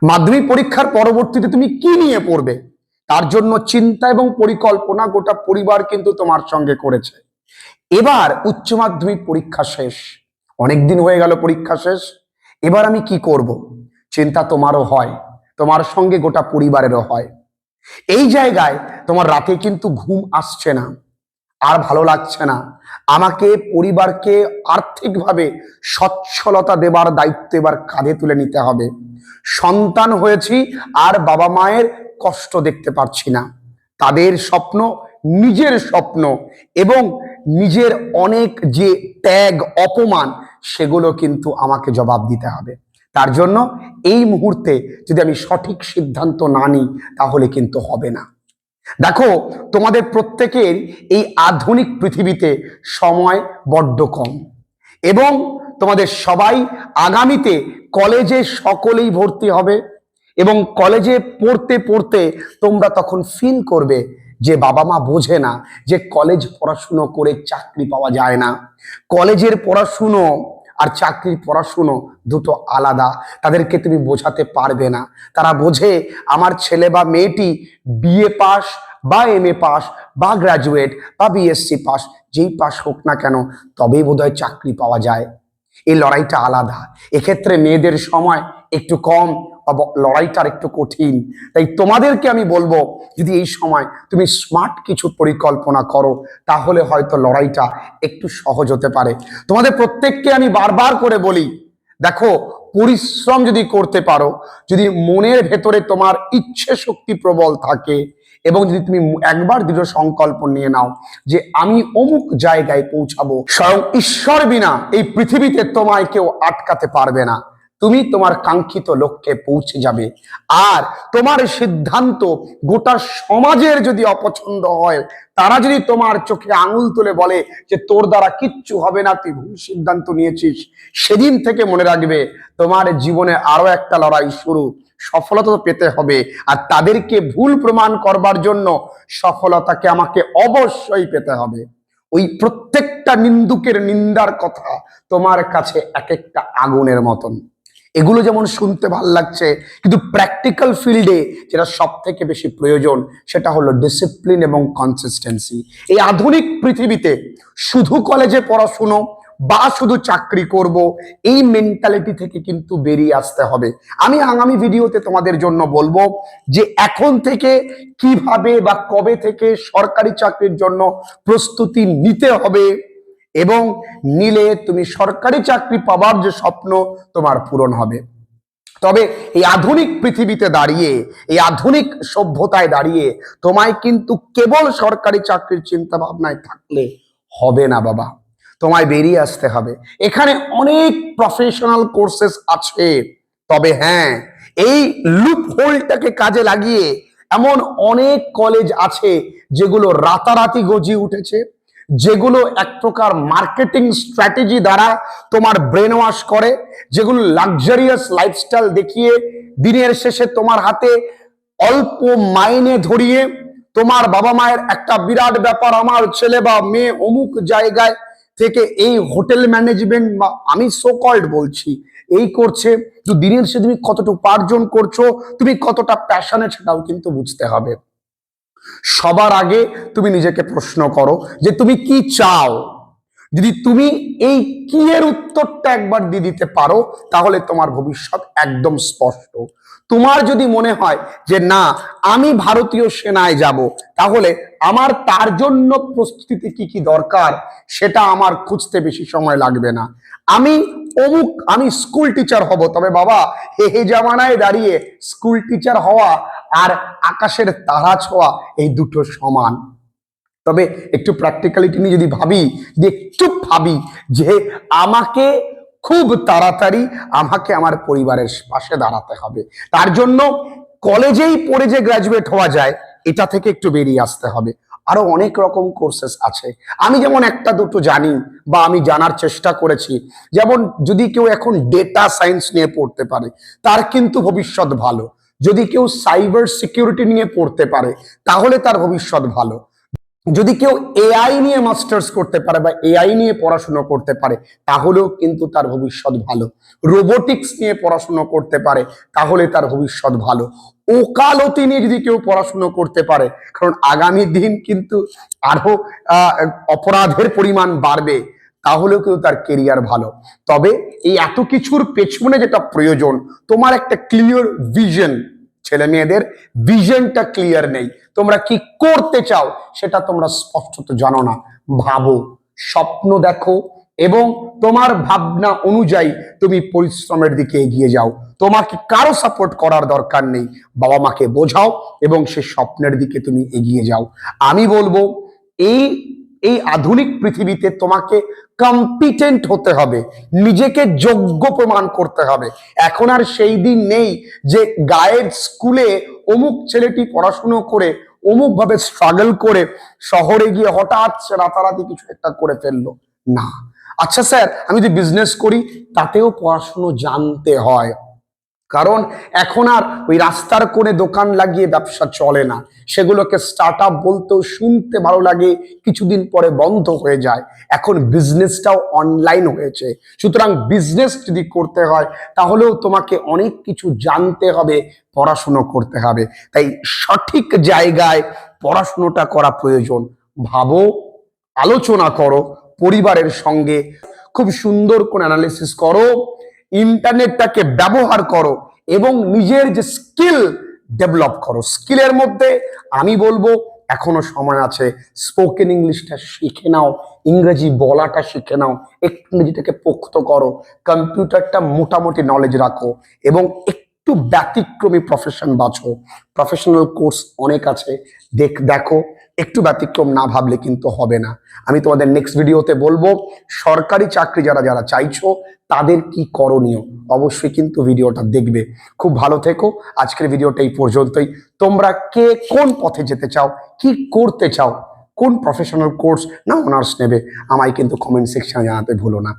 মাধ্যমিক পরীক্ষার পরবর্তীতে তুমি কি নিয়ে পড়বে তার জন্য চিন্তা এবং পরিকল্পনা গোটা পরিবার কিন্তু তোমার সঙ্গে করেছে। এবার উচ্চ মাধ্যমিক পরীক্ষা শেষ, অনেকদিন হয়ে গেল পরীক্ষা শেষ, এবার আমি কি করব চিন্তা তোমারও হয়, তোমার সঙ্গে গোটা পরিবারেরও হয়। এই জায়গায় তোমার রাতে কিন্তু ঘুম আসছে না, আর ভালো লাগছে না। আমাকে পরিবারকে আর্থিকভাবে সচ্ছলতা দেবার দায়িত্ব এবার কাঁধে তুলে নিতে হবে। সন্তান হয়েছি আর বাবা মায়ের কষ্ট দেখতে পারছি না, তাদের স্বপ্ন নিজের স্বপ্ন এবং নিজের অনেক যে ত্যাগ অপমান সেগুলো কিন্তু আমাকে জবাব দিতে হবে। তার জন্য এই মুহূর্তে যদি আমি সঠিক সিদ্ধান্ত না নিই তাহলে কিন্তু হবে না। দেখো, তোমাদের প্রত্যেকের এই আধুনিক পৃথিবীতে সময় বড্ড কম এবং তোমাদের সবাই আগামীতে কলেজে সকলেই ভর্তি হবে এবং কলেজে পড়তে পড়তে তোমরা তখন ফিল করবে যে বাবা মা বোঝে না যে কলেজ পড়াশুনো করে চাকরি পাওয়া যায় না। কলেজের পড়াশুনো আর চাকরির পড়াশুনো দুটো আলাদা, তাদেরকে তুমি বোঝাতে পারবে না। তারা বোঝে আমার ছেলে বা মেয়েটি বিএ পাস বা এমএ পাস বা গ্রাজুয়েট বা বিএসসি পাস, যেই পাস হোক না কেন তবেই বোধহয় চাকরি পাওয়া যায়। এই লড়াইটা আলাদা। এক্ষেত্রে মেয়েদের সময় একটু কম, লড়াইটা একটু কঠিন। তাই তোমাদেরকে আমি বলবো, যদি এই সময় তুমি স্মার্ট কিছু পরিকল্পনা করো তাহলে হয়তো লড়াইটা একটু সহজ হতে পারে। তোমাদের প্রত্যেককে আমি বারবার করে বলি, দেখো, পরিশ্রম যদি করতে পারো, যদি মনের ভেতরে তোমার ইচ্ছে শক্তি প্রবল থাকে এবং যদি তুমি একবার দৃঢ় সংকল্প নিয়ে নাও যে আমি অমুক জায়গায় পৌঁছাবো, স্বয়ং ঈশ্বর বিনা এই পৃথিবীতে তোমায় কেউ আটকাতে পারবে না। তুমি তোমার কাঙ্ক্ষিত লক্ষ্যে পৌঁছে যাবে। আর তোমার সিদ্ধান্ত গোটা সমাজের যদি অপছন্দ হয়, তারা যদি তোমার চোখে আঙুল তুলে বলে যে তোর দ্বারা কিচ্ছু হবে না, তুই ভুল সিদ্ধান্ত নিয়েছিস, সেদিন থেকে মনে রাখবে তোমার জীবনে আরো একটা লড়াই শুরু। সফলতা পেতে হবে, আর তাদেরকে ভুল প্রমাণ করবার জন্য সফলতাকে আমাকে অবশ্যই পেতে হবে। ওই প্রত্যেকটা নিন্দুকের নিন্দার কথা তোমার কাছে এক একটা আগুনের মতন। এগুলো যেমন শুনতে ভাল লাগছে, কিন্তু প্র্যাকটিক্যাল ফিল্ডে যেটা সব থেকে বেশি প্রয়োজন সেটা হলো ডিসিপ্লিন এবং কনসিস্টেন্সি। এই আধুনিক পৃথিবীতে শুধু কলেজে পড়াশুনো বা শুধু চাকরি করব এই মেন্টালিটি থেকে কিন্তু বেরিয়ে আসতে হবে। আমি আগামী ভিডিওতে তোমাদের জন্য বলবো যে এখন থেকে কিভাবে বা কবে থেকে সরকারি চাকরির জন্য প্রস্তুতি নিতে হবে এবং নিলে তুমি সরকারি চাকরি পাবার যে স্বপ্ন তোমার পূরণ হবে। তবে এই আধুনিক পৃথিবীতে দাঁড়িয়ে, এই আধুনিক সভ্যতায় দাঁড়িয়ে তোমায় কিন্তু কেবল সরকারি চাকরির চিন্তা ভাবনায় থাকলে হবে না বাবা, তোমায় বেরিয়ে আসতে হবে। এখানে অনেক প্রফেশনাল কোর্সেস আছে, তবে হ্যাঁ, এই লুপ হোলটাকে কাজে লাগিয়ে এমন অনেক কলেজ আছে যেগুলো রাতারাতি গজিয়ে উঠেছে, যেগুলো এক প্রকার মার্কেটিং স্ট্র্যাটেজি দ্বারা তোমার ব্রেন ওয়াশ করে, যেগুলো লাক্সারিয়াস লাইফস্টাইল দেখিয়ে দিনের শেষে তোমার হাতে অল্প মাইনে ধরিয়ে তোমার বাবা মায়ের একটা বিরাট ব্যাপার, আমার ছেলে বা মেয়ে অমুক জায়গায় থেকে এই হোটেল ম্যানেজমেন্ট বা আমি সো কল্ড বলছি এই করছে, তো দিনের শেষে তুমি কতটা উপার্জন করছো, তুমি কতটা প্যাশনেট সেটাও কিন্তু বুঝতে হবে। সবার আগে তুমি নিজেকে প্রশ্ন করো যে তুমি কি চাও। যদি তুমি এই কি এর উত্তরটা একবার দিয়ে দিতে পারো তাহলে তোমার ভবিষ্যৎ একদম স্পষ্ট। তোমার যদি মনে হয় যে না আমি ভারতীয় সেনায় যাব, তাহলে আমার তার জন্য প্রস্তুতিতে কি কি দরকার সেটা আমার খুঁজতে বেশি সময় লাগবে না। আমি স্কুল টিচার হব, তবে বাবা হে জামানায় দাঁড়িয়ে স্কুল টিচার হওয়া আর আকাশের তারা ছোঁয়া এই দুটো সমান। তবে একটু প্র্যাকটিক্যালিটি নিয়ে যদি ভাবি যে আমাকে খুব তাড়াতাড়ি আমাকে আমার পরিবারের পাশে দাঁড়াতে হবে, তার জন্য কলেজেই পড়ে যে গ্রাজুয়েট হওয়া যায় এটা থেকে একটু বেরিয়ে আসতে হবে। আরো অনেক রকম কোর্সেস আছে, আমি যেমন একটা দুটো জানি বা আমি জানার চেষ্টা করেছি। যেমন যদি কেউ এখন ডেটা সায়েন্স নিয়ে পড়তে পারে তার কিন্তু ভবিষ্যৎ ভালো, যদি কেউ সাইবার সিকিউরিটি নিয়ে পড়তে পারে তাহলে তার ভবিষ্যৎ ভালো। যদি কেউ এআই নিয়ে মাস্টার্স করতে পারে বা এআই নিয়ে পড়াশোনা করতে পারে, তাহলেও কিন্তু তার ভবিষ্যৎ ভালো। রোবোটিক্স নিয়ে পড়াশোনা করতে পারে, তাহলে তার ভবিষ্যৎ ভালো। ওকালতি নিয়ে যদি কেউ পড়াশোনা করতে পারে, কারণ আগামী দিন কিন্তু আরো অপরাধের পরিমাণ বাড়বে, তাহলেও কিন্তু তার কেরিয়ার ভালো। তবে এই এত কিছুর পেছনে যেটা প্রয়োজন, তোমার একটা ক্লিয়ার ভিশন। ছেলে মেয়েদের ভিশনটা ক্লিয়ার নেই, তোমরা কি করতে চাও সেটা তোমরা স্পষ্টত জানো না। ভাবো, স্বপ্ন দেখো এবং তোমার ভাবনা অনুযায়ী তুমি পরিশ্রমের দিকে এগিয়ে যাও। তোমাকে কারো সাপোর্ট করার দরকার নেই, বাবা মাকে বোঝাও এবং সে স্বপ্নের দিকে তুমি এগিয়ে যাও। আমি বলবো এই এই আধুনিক পৃথিবীতে তোমাকে কম্পিটেন্ট হতে হবে, নিজেকে যোগ্য প্রমাণ করতে হবে। এখন আর সেই দিন নেই যে গায়ের স্কুলে অমুক ছেলেটি পড়াশুনো করে অমুক ভাবে স্ট্রাগল করে শহরে গিয়ে হঠাৎ রাতারাতি কিছু একটা করে ফেললো। না, আচ্ছা স্যার আমি যদি বিজনেস করি, তাতেও পড়াশুনো জানতে হয়। কারণ এখন আর ওই রাস্তার কোণে দোকান লাগিয়ে ব্যবসা চলে না, সেগুলোকে স্টার্ট আপ বলতেও শুনতে ভালো লাগে, কিছুদিন পরে বন্ধ হয়ে যায়। এখন বিজনেসটাও অনলাইন হয়েছে, সুতরাং বিজনেস যদি করতে হয় তাহলেও তোমাকে অনেক কিছু জানতে হবে, পড়াশুনো করতে হবে। তাই সঠিক জায়গায় পড়াশুনোটা করা প্রয়োজন। ভাবো, আলোচনা করো পরিবারের সঙ্গে, খুব সুন্দর করে অ্যানালিসিস করো, ইন্টারনেটটাকে ব্যবহার করো এবং নিজের যে স্কিল ডেভেলপ করো। স্কিলের মধ্যে আমি বলবো এখনো সময় আছে, স্পোকেন ইংলিশটা শিখে নাও, ইংরেজি বলাটা শিখে নাও, একটু নিজেটাকে পোক্ত করো, কম্পিউটারটা মোটামুটি নলেজ রাখো এবং একটু ব্যতিক্রমী প্রফেশন বাছো। প্রফেশনাল কোর্স অনেক আছে, দেখো, একটু ব্যতিক্রম না ভাবলে কিন্তু হবে না। আমি তোমাদের নেক্সট ভিডিওতে বলবো সরকারি চাকরি যারা যারা চাইছো তাদের কি করণীয়, অবশ্যই কিন্তু ভিডিওটা দেখবে। খুব ভালো থেকো, আজকের ভিডিওটা এই পর্যন্তই। তোমরা কে কোন পথে যেতে চাও, কি করতে চাও, কোন প্রফেশনাল কোর্স না অনার্স নেবে, আমায় কিন্তু কমেন্ট সেকশনে জানাতে ভুলো না।